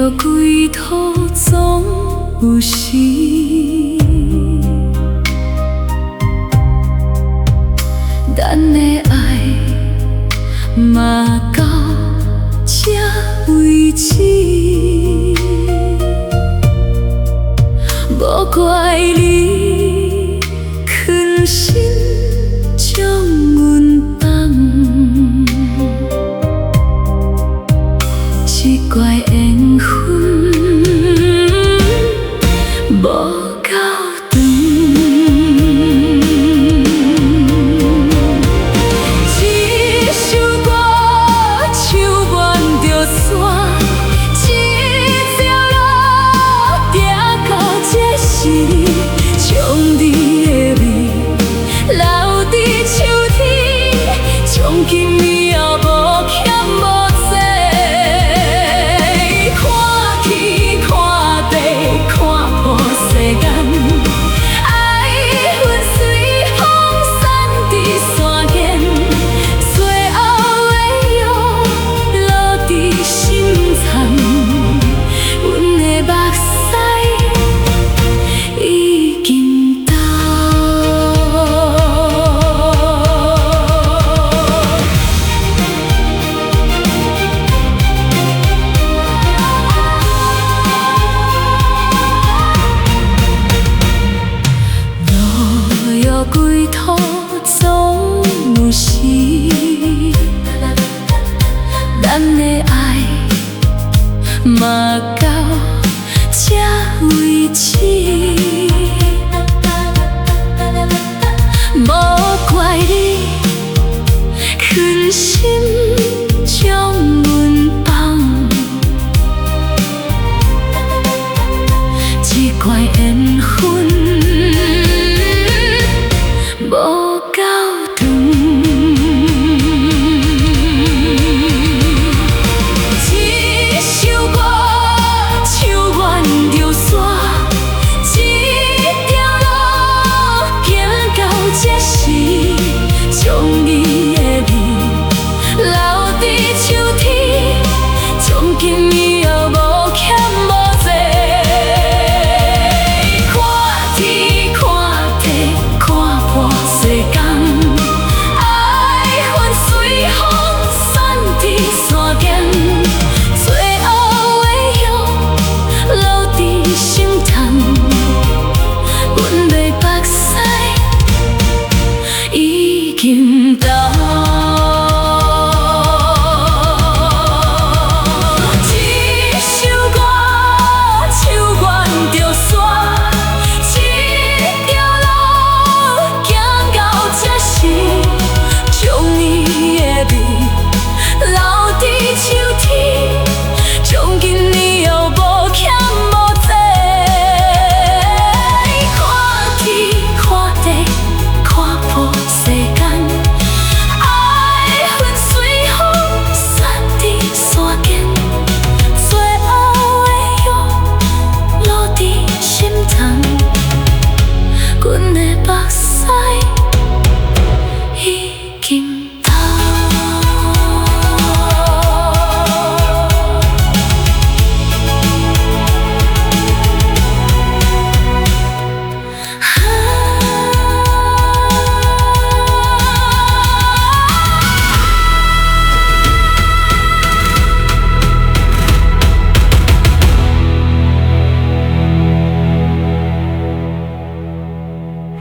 着归途总有时，咱的爱嘛到这为止，无怪你狠心将阮放，只怪缘分无够长。这首歌唱完就散，这条路行到这时，将你的美留伫手提，从今以后无欠无债。看天看地看破世间，爱恨随风散伫山间，最后的药落伫心田，阮的目屎已经干。路要归途总有时，咱的爱嘛。